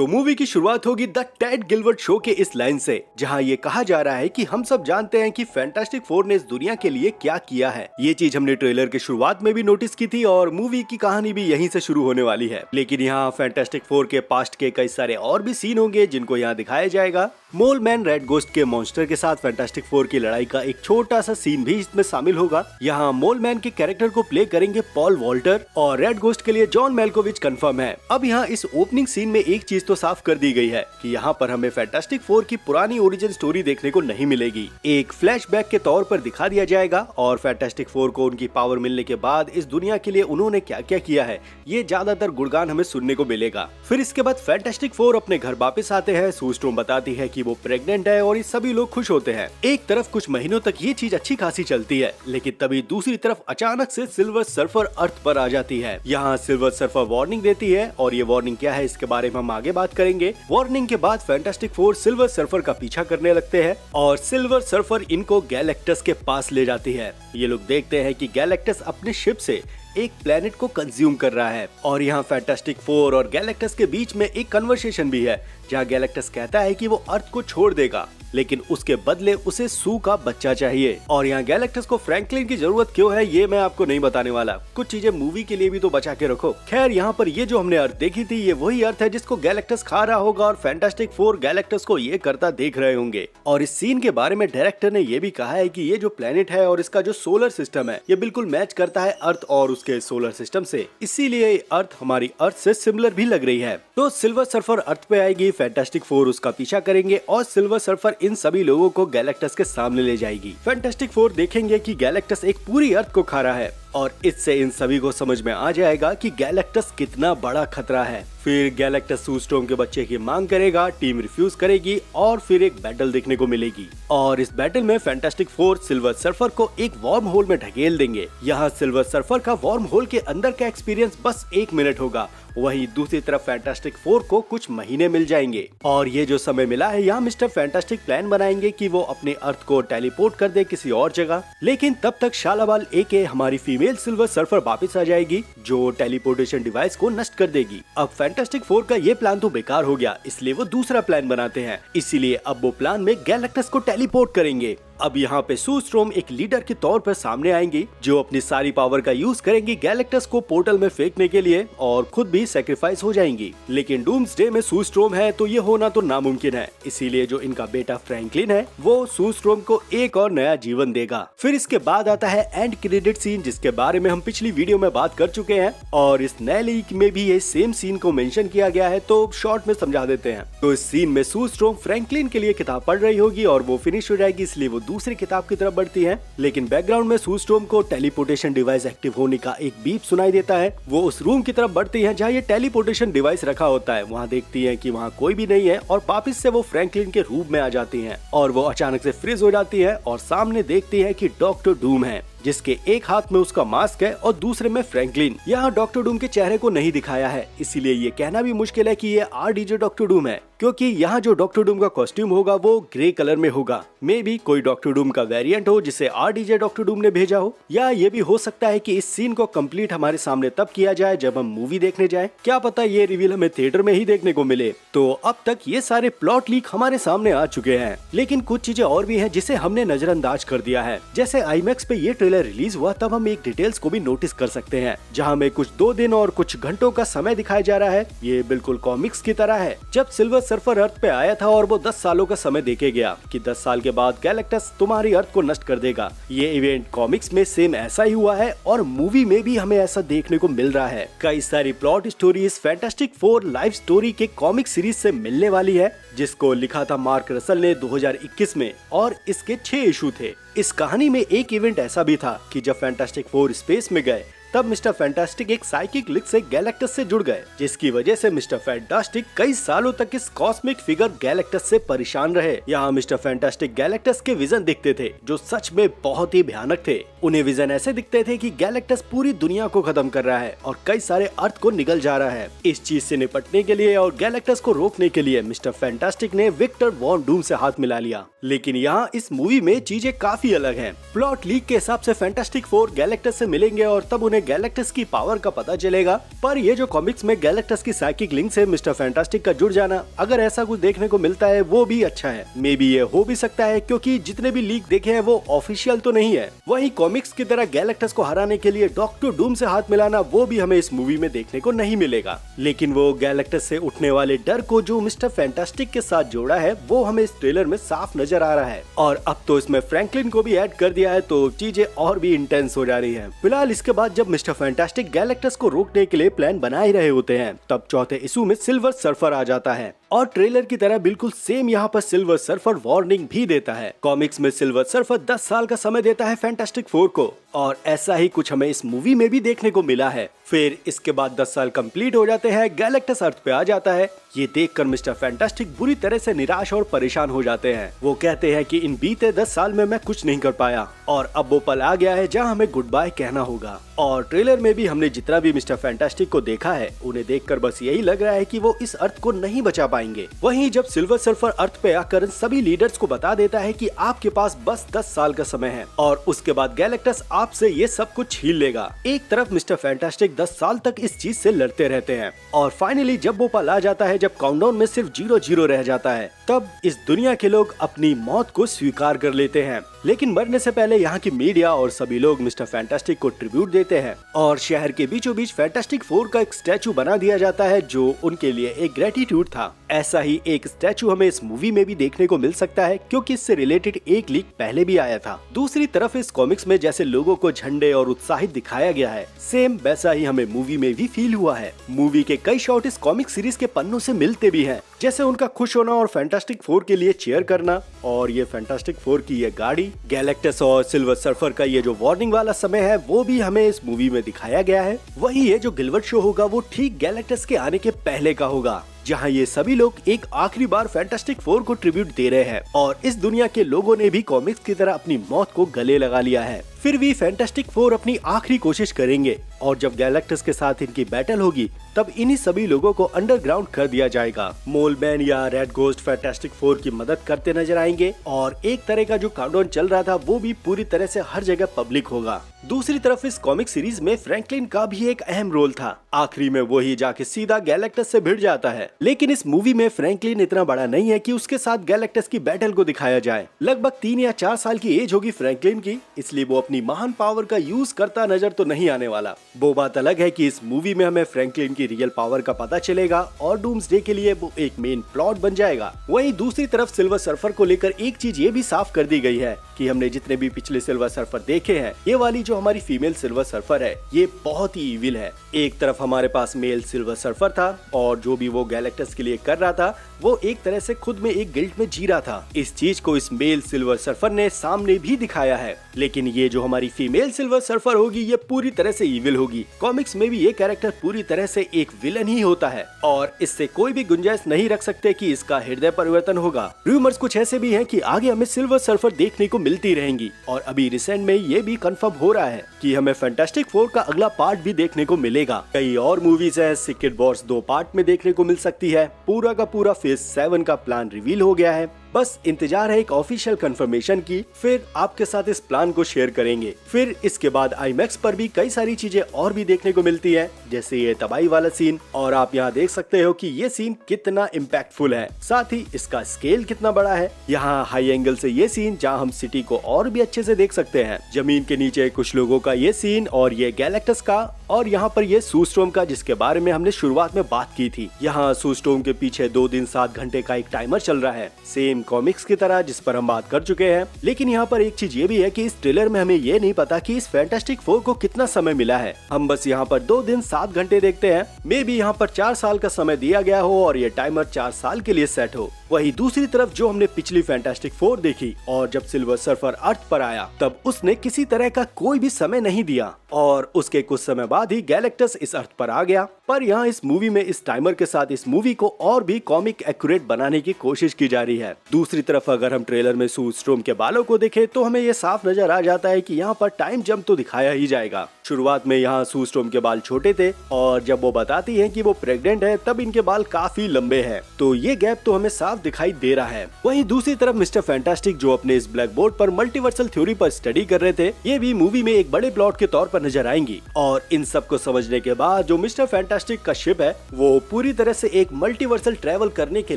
तो मूवी की शुरुआत होगी द टेड गिलबर्ट शो के इस लाइन से, जहां ये कहा जा रहा है कि हम सब जानते हैं कि फैंटास्टिक फोर ने इस दुनिया के लिए क्या किया है। ये चीज हमने ट्रेलर के शुरुआत में भी नोटिस की थी और मूवी की कहानी भी यहीं से शुरू होने वाली है। लेकिन यहाँ फैंटास्टिक फोर के पास्ट के कई सारे और भी सीन होंगे जिनको यहाँ दिखाया जाएगा। मोल मैन रेड गोस्ट के मॉन्स्टर के साथ फैंटास्टिक फोर की लड़ाई का एक छोटा सा सीन भी इसमें शामिल होगा। यहाँ मोल मैन के कैरेक्टर को प्ले करेंगे पॉल वॉल्टर और रेड गोस्ट के लिए जॉन मेल्कोविच कंफर्म है। अब यहाँ इस ओपनिंग सीन में एक चीज तो साफ कर दी गई है कि यहाँ पर हमें फैंटास्टिक फोर की पुरानी ओरिजिन स्टोरी देखने को नहीं मिलेगी। एक फ्लैशबैक के तौर पर दिखा दिया जाएगा और फैंटास्टिक फोर को उनकी पावर मिलने के बाद इस दुनिया के लिए उन्होंने क्या क्या किया है ये ज्यादातर गुणगान हमें सुनने को मिलेगा। फिर इसके बाद फैंटास्टिक फोर अपने घर वापस आते हैं। सू स्टोन बताती है कि वो प्रेग्नेंट है और ये सभी लोग खुश होते हैं। एक तरफ कुछ महीनों तक ये चीज अच्छी खासी चलती है, लेकिन तभी दूसरी तरफ अचानक से सिल्वर सर्फर अर्थ पर आ जाती है। यहाँ सिल्वर सर्फर वार्निंग देती है और ये वार्निंग क्या है इसके बारे में हम आगे बात करेंगे। वार्निंग के बाद फैंटास्टिक फोर सिल्वर सर्फर का पीछा करने लगते हैं और सिल्वर सर्फर इनको गैलेक्टस के पास ले जाती है। ये लोग देखते हैं कि गैलेक्टस अपने शिप से एक प्लेनेट को कंज्यूम कर रहा है और यहाँ फैंटास्टिक फोर और गैलेक्टस के बीच में एक कन्वर्सेशन भी है, जहाँ गैलेक्टस कहता है कि वो अर्थ को छोड़ देगा लेकिन उसके बदले उसे सू का बच्चा चाहिए। और यहाँ गैलेक्टस को फ्रैंकलिन की जरूरत क्यों है ये मैं आपको नहीं बताने वाला, कुछ चीजें मूवी के लिए भी तो बचा के रखो। खैर यहाँ पर ये जो हमने अर्थ देखी थी ये वही अर्थ है जिसको गैलेक्टस खा रहा होगा और फैंटास्टिक फोर गैलेक्टस को ये करता देख रहे होंगे। और इस सीन के बारे में डायरेक्टर ने ये भी कहा है कि ये जो प्लेनेट है और इसका जो सोलर सिस्टम है ये बिल्कुल मैच करता है अर्थ और उसके सोलर सिस्टम से, इसीलिए अर्थ हमारी अर्थ से सिमिलर भी लग रही है। तो सिल्वर सर्फर अर्थ पे आएगी, फैंटास्टिक फोर उसका पीछा करेंगे और सिल्वर सर्फर इन सभी लोगों को गैलेक्टस के सामने ले जाएगी। फैंटास्टिक फोर देखेंगे कि गैलेक्टस एक पूरी अर्थ को खा रहा है और इससे इन सभी को समझ में आ जाएगा कि गैलेक्टस कितना बड़ा खतरा है। फिर गैलेक्टस सू स्टोन के बच्चे की मांग करेगा, टीम रिफ्यूज करेगी और फिर एक बैटल देखने को मिलेगी। और इस बैटल में फैंटास्टिक फोर सिल्वर सर्फर को एक वार्म होल में ढकेल देंगे। यहाँ सिल्वर सर्फर का वार्म होल के अंदर का एक्सपीरियंस बस 1 मिनट होगा, वहीं दूसरी तरफ फैंटास्टिक फोर को कुछ महीने मिल जाएंगे। और ये जो समय मिला है यहाँ मिस्टर फैंटास्टिक प्लान बनाएंगे कि वो अपने अर्थ को टेलीपोर्ट कर दे किसी और जगह, लेकिन तब तक शालाबाल एके हमारी फीमेल सिल्वर सर्फर वापस आ जाएगी जो टेलीपोर्टेशन डिवाइस को नष्ट कर देगी। अब फैंटास्टिक फोर का ये प्लान तो बेकार हो गया, इसलिए वो दूसरा प्लान बनाते हैं। इसीलिए अब वो प्लान में गैलेक्टस को टेलीपोर्ट करेंगे। अब यहाँ पे सू स्टोन एक लीडर के तौर पर सामने आएंगी जो अपनी सारी पावर का यूज करेंगी गैलेक्टस को पोर्टल में फेंकने के लिए और खुद भी सैक्रिफाइस हो जाएंगी। लेकिन डूम्सडे में सू स्टोन है तो ये होना तो नामुमकिन है, इसीलिए जो इनका बेटा फ्रैंकलिन है वो सू स्टोन को एक और नया जीवन देगा। फिर इसके बाद आता है एंड क्रेडिट सीन, जिसके बारे में हम पिछली वीडियो में बात कर चुके हैं और इस नए लीक में भी ये सेम सीन को मेंशन किया गया है, तो शॉर्ट में समझा देते हैं। तो इस सीन में सू स्टोन फ्रैंकलिन के लिए किताब पढ़ रही होगी और वो फिनिश हो जाएगी, इसलिए वो दूसरी किताब की तरफ बढ़ती है। लेकिन बैकग्राउंड में सू स्टोन को टेलीपोर्टेशन डिवाइस एक्टिव होने का एक बीप सुनाई देता है। वो उस रूम की तरफ बढ़ती है जहाँ ये टेलीपोर्टेशन डिवाइस रखा होता है। वहाँ देखती है कि वहाँ कोई भी नहीं है और वापस से वो फ्रैंकलिन के रूम में आ जाती है और वो अचानक से फ्रीज हो जाती है और सामने देखती है कि डॉक्टर डूम है जिसके एक हाथ में उसका मास्क है और दूसरे में फ्रैंकलिन। यहाँ डॉक्टर डूम के चेहरे को नहीं दिखाया है, इसीलिए ये कहना भी मुश्किल है कि ये RDJ डॉक्टर डूम है, क्योंकि यहाँ जो डॉक्टर डूम का कॉस्ट्यूम होगा वो ग्रे कलर में होगा। मे बी कोई डॉक्टर डूम का वेरिएंट हो जिसे RDJ डॉक्टर डूम ने भेजा हो, या ये भी हो सकता है कि इस सीन को कंप्लीट हमारे सामने तब किया जाए जब हम मूवी देखने जाएं। क्या पता ये रिवील हमें थिएटर में ही देखने को मिले। तो अब तक ये सारे प्लॉट लीक हमारे सामने आ चुके हैं, लेकिन कुछ चीजें और भी हैं जिसे हमने नजरअंदाज कर दिया है। जैसे IMAX पे ये ट्रेलर रिलीज हुआ तब हम एक डिटेल्स को भी नोटिस कर सकते हैं, जहाँ में कुछ 2 दिन और कुछ घंटों का समय दिखाया जा रहा है। ये बिल्कुल कॉमिक्स की तरह है। जब सिल्वर सर्फर अर्थ पे आया था और वो 10 सालों का समय देके गया कि 10 साल के बाद गैलेक्टस तुम्हारी अर्थ को नष्ट कर देगा। ये इवेंट कॉमिक्स में सेम ऐसा ही हुआ है और मूवी में भी हमें ऐसा देखने को मिल रहा है। कई सारी plot stories fantastic four live story के कॉमिक सीरीज से मिलने वाली है, जिसको लिखा था मार्क रसल ने 2021 में और इसके 6 इशू थे। इस कहानी में एक इवेंट ऐसा भी था कि जब फैंटास्टिक फोर स्पेस में गए तब मिस्टर फैंटास्टिक एक साइकिक लिंक से गैलेक्टस से जुड़ गए, जिसकी वजह से मिस्टर फैंटास्टिक कई सालों तक इस कॉस्मिक फिगर गैलेक्टस से परेशान रहे। यहाँ मिस्टर फैंटास्टिक गैलेक्टस के विजन दिखते थे जो सच में बहुत ही भयानक थे। उन्हें विजन ऐसे दिखते थे कि गैलेक्टस पूरी दुनिया को खत्म कर रहा है और कई सारे अर्थ को निगल जा रहा है। इस चीज से निपटने के लिए और गैलेक्टस को रोकने के लिए मिस्टर फैंटास्टिक ने विक्टर वॉन डूम से हाथ मिला लिया। लेकिन यहाँ इस मूवी में चीजें काफी अलग हैं। प्लॉट लीक के हिसाब से फैंटास्टिक फोर गैलेक्टस से मिलेंगे और तब उन्हें हमें गैलेक्टस की पावर का पता चलेगा, पर ये जो कॉमिक्स में गैलेक्टस की साइकिक लिंक से मिस्टर फैंटास्टिक का जुड़ जाना, अगर ऐसा कुछ देखने को मिलता है वो भी अच्छा है। मे बी ये हो भी सकता है, क्योंकि जितने भी लीक देखे हैं वो ऑफिशियल तो नहीं है। वहीं कॉमिक्स की तरह गैलेक्टस को हराने के लिए डॉक्टर डूम से हाथ मिलाना, वो भी हमें इस मूवी में देखने को नहीं मिलेगा। लेकिन वो गैलेक्टस से उठने वाले डर को जो मिस्टर फैंटास्टिक के साथ जोड़ा है, वो हमें इस ट्रेलर में साफ नजर आ रहा है। और अब तो इसमें फ्रैंकलिन को भी ऐड कर दिया है, तो चीजें और भी इंटेंस हो जा रही है। फिलहाल इसके बाद जब मिस्टर फैंटास्टिक गैलेक्टस को रोकने के लिए प्लान बना ही रहे होते हैं, तब चौथे इशू में सिल्वर सर्फर आ जाता है और ट्रेलर की तरह बिल्कुल सेम यहाँ पर सिल्वर सर्फर वार्निंग भी देता है। कॉमिक्स में सिल्वर सर्फर 10 साल का समय देता है फैंटास्टिक फोर को, और ऐसा ही कुछ हमें इस मूवी में भी देखने को मिला है। फिर इसके बाद 10 साल कंप्लीट हो जाते हैं, गैलेक्टस अर्थ पे आ जाता है। ये देखकर मिस्टर फैंटास्टिक बुरी तरह से निराश और परेशान हो जाते हैं। वो कहते हैं कि इन बीते 10 साल में मैं कुछ नहीं कर पाया और अब वो पल आ गया है जहां हमें गुड बाय कहना होगा। और ट्रेलर में भी हमने जितना भी मिस्टर फैंटास्टिक को देखा है, उन्हें देखकर बस यही लग रहा है कि वो इस अर्थ को नहीं बचा पाएंगे। वहीं जब सिल्वर सर्फर अर्थ पे आकर सभी लीडर्स को बता देता है कि आपके पास बस 10 साल का समय है और उसके बाद गैलेक्टस आपसे ये सब कुछ छीन लेगा। एक तरफ मिस्टर फैंटास्टिक 10 साल तक इस चीज से लड़ते रहते हैं और फाइनली जब वो पल आ जाता है, जब काउंटडाउन में सिर्फ 0-0 रह जाता है, तब इस दुनिया के लोग अपनी मौत को स्वीकार कर लेते हैं। लेकिन मरने से पहले यहाँ की मीडिया और सभी लोग मिस्टर फैंटास्टिक को ट्रिब्यूट देते हैं और शहर के बीचों बीच फैंटास्टिक फोर का एक स्टैचू बना दिया जाता है, जो उनके लिए एक ग्रेटिट्यूड था। ऐसा ही एक स्टैचू हमें इस मूवी में भी देखने को मिल सकता है, क्योंकि इससे रिलेटेड एक लीक पहले भी आया था। दूसरी तरफ इस कॉमिक्स में जैसे लोगों को झंडे और उत्साहित दिखाया गया है, सेम वैसा ही हमें मूवी में भी फील हुआ है। मूवी के कई शॉट इस कॉमिक सीरीज के पन्नों से मिलते भी हैं, जैसे उनका खुश होना और फैंटास्टिक फोर के लिए चीयर करना, और ये फैंटास्टिक फोर की ये गाड़ी, गैलेक्टस और सिल्वर सर्फर का ये जो वार्निंग वाला समय है, वो भी हमें इस मूवी में दिखाया गया है। वही ये जो गिलवर्ट शो होगा, वो ठीक गैलेक्टस के आने के पहले का होगा, जहां ये सभी लोग एक आखिरी बार फैंटास्टिक फोर को ट्रिब्यूट दे रहे हैं और इस दुनिया के लोगों ने भी कॉमिक्स की तरह अपनी मौत को गले लगा लिया है। फिर भी फैंटास्टिक फोर अपनी आखिरी कोशिश करेंगे और जब गैलेक्टस के साथ इनकी बैटल होगी, तब इन्हीं सभी लोगों को अंडरग्राउंड कर दिया जाएगा। मोलमैन या रेड गोस्ट फैंटास्टिक फोर की मदद करते नजर आएंगे और एक तरह का जो काउंटडाउन चल रहा था, वो भी पूरी तरह से हर जगह पब्लिक होगा। दूसरी तरफ इस कॉमिक सीरीज में फ्रैंकलिन का भी एक अहम रोल था। आखिरी में वो ही जाके सीधा गैलेक्टस से भिड़ जाता है, लेकिन इस मूवी में फ्रैंकलिन इतना बड़ा नहीं है कि उसके साथ गैलेक्टस की बैटल को दिखाया जाए। लगभग 3 या 4 साल की एज होगी फ्रैंकलिन की, इसलिए वो अपनी महान पावर का यूज करता नजर तो नहीं आने वाला। वो बात अलग है कि इस मूवी में हमें फ्रैंकलिन की रियल पावर का पता चलेगा और डूम्सडे के लिए वो एक मेन प्लॉट बन जाएगा। वहीं दूसरी तरफ सिल्वर सर्फर को लेकर एक चीज ये भी साफ कर दी गई है कि हमने जितने भी पिछले सिल्वर सर्फर देखे हैं, ये वाली जो हमारी फीमेल सिल्वर सर्फर है, ये बहुत ही इविल है। एक तरफ हमारे पास मेल सिल्वर सर्फर था और जो भी वो गैलेक्टस के लिए कर रहा था, वो एक तरह से खुद में एक गिल्ट में जी रहा था। इस चीज को इस मेल सिल्वर सर्फर ने सामने भी दिखाया है। लेकिन ये जो हमारी फीमेल सिल्वर सर्फर होगी, ये पूरी तरह से इविल होगी। कॉमिक्स में भी ये कैरेक्टर पूरी तरह से एक विलन ही होता है और इससे कोई भी गुंजाइश नहीं रख सकते कि इसका हृदय परिवर्तन होगा। रूमर्स कुछ ऐसे भी हैं कि आगे हमें सिल्वर सर्फर देखने को मिलती रहेंगी और अभी रिसेंट में ये भी कंफर्म हो रहा है कि हमें फैंटास्टिक फोर का अगला पार्ट भी देखने को मिलेगा। कई और मूवीज है, सीक्रेट वॉर्स 2 पार्ट में देखने को मिल सकती है। पूरा का पूरा फेज 7 का प्लान रिवील हो गया है, बस इंतजार है एक ऑफिशियल कंफर्मेशन की। फिर आपके साथ इस प्लान को शेयर करेंगे। फिर इसके बाद आईमैक्स पर भी कई सारी चीजें और भी देखने को मिलती है, जैसे ये तबाही वाला सीन, और आप यहाँ देख सकते हो कि ये सीन कितना इम्पैक्टफुल है, साथ ही इसका स्केल कितना बड़ा है। यहाँ हाई एंगल से ये सीन, जहाँ हम सिटी को और भी अच्छे से देख सकते हैं। जमीन के नीचे कुछ लोगों का ये सीन, और ये गैलेक्टस का, और यहाँ पर ये सूस्टोर्म का, जिसके बारे में हमने शुरुआत में बात की थी। यहाँ सूस्टोर्म के पीछे 2 दिन 7 घंटे का एक टाइमर चल रहा है, सेम कॉमिक्स की तरह, जिस पर हम बात कर चुके हैं। लेकिन यहाँ पर एक चीज ये भी है कि इस ट्रेलर में हमें ये नहीं पता कि इस फैंटास्टिक फोर को कितना समय मिला है। हम बस यहाँ पर 2 दिन 7 घंटे देखते हैं। मे बी यहाँ पर 4 साल का समय दिया गया हो और ये टाइमर 4 साल के लिए सेट हो। वही दूसरी तरफ जो हमने पिछली फैंटास्टिक फोर देखी और जब सिल्वर सर्फर अर्थ पर आया, तब उसने किसी तरह का कोई भी समय नहीं दिया और उसके कुछ समय बाद ही गैलेक्टस इस अर्थ पर आ गया। पर यहाँ इस मूवी में इस टाइमर के साथ इस मूवी को और भी कॉमिक एक्यूरेट बनाने की कोशिश की जा रही है। दूसरी तरफ अगर हम ट्रेलर में सूस्टोर्म के बालों को देखें, तो हमें ये साफ नजर आ जाता है कि यहाँ पर टाइम जंप तो दिखाया ही जाएगा। शुरुआत में यहाँ सू स्टॉर्म के बाल छोटे थे और जब वो बताती है कि वो प्रेग्नेंट है तब इनके बाल काफी लंबे हैं, तो ये गैप तो हमें साफ दिखाई दे रहा है। वहीं दूसरी तरफ मिस्टर फैंटास्टिक जो अपने इस ब्लैक बोर्ड पर मल्टीवर्सल थ्योरी पर स्टडी कर रहे थे, ये भी मूवी में एक बड़े प्लॉट के तौर पर नजर आएंगी। और इन सब को समझने के बाद जो मिस्टर फैंटास्टिक का शिप है वो पूरी तरह से एक मल्टीवर्सल ट्रेवल करने के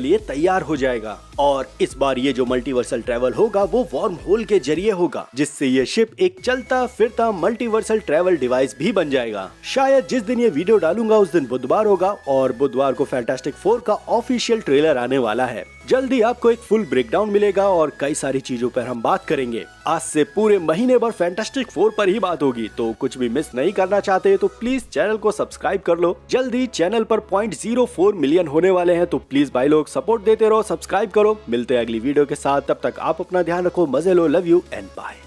लिए तैयार हो जाएगा। और इस बार ये जो मल्टीवर्सल ट्रेवल होगा वो वार्म होल के जरिए होगा, जिससे ये शिप एक चलता फिरता मल्टीवर्सल ट्रेवल डिवाइस भी बन जाएगा। शायद जिस दिन ये वीडियो डालूंगा उस दिन बुधवार होगा और बुधवार को फैंटास्टिक 4 का ऑफिशियल ट्रेलर आने वाला है। जल्दी आपको एक फुल ब्रेकडाउन मिलेगा और कई सारी चीजों पर हम बात करेंगे। आज से पूरे महीने भर फैंटास्टिक 4 पर ही बात होगी, तो कुछ भी मिस नहीं करना चाहते तो प्लीज चैनल को सब्सक्राइब कर लो। जल्दी चैनल पर 0.04 मिलियन होने वाले हैं, तो प्लीज भाई लोग सपोर्ट देते रहो, सब्सक्राइब करो। मिलते हैं अगली वीडियो के साथ, तब तक आप अपना ध्यान रखो, मजे लो, लव यू एंड बाय।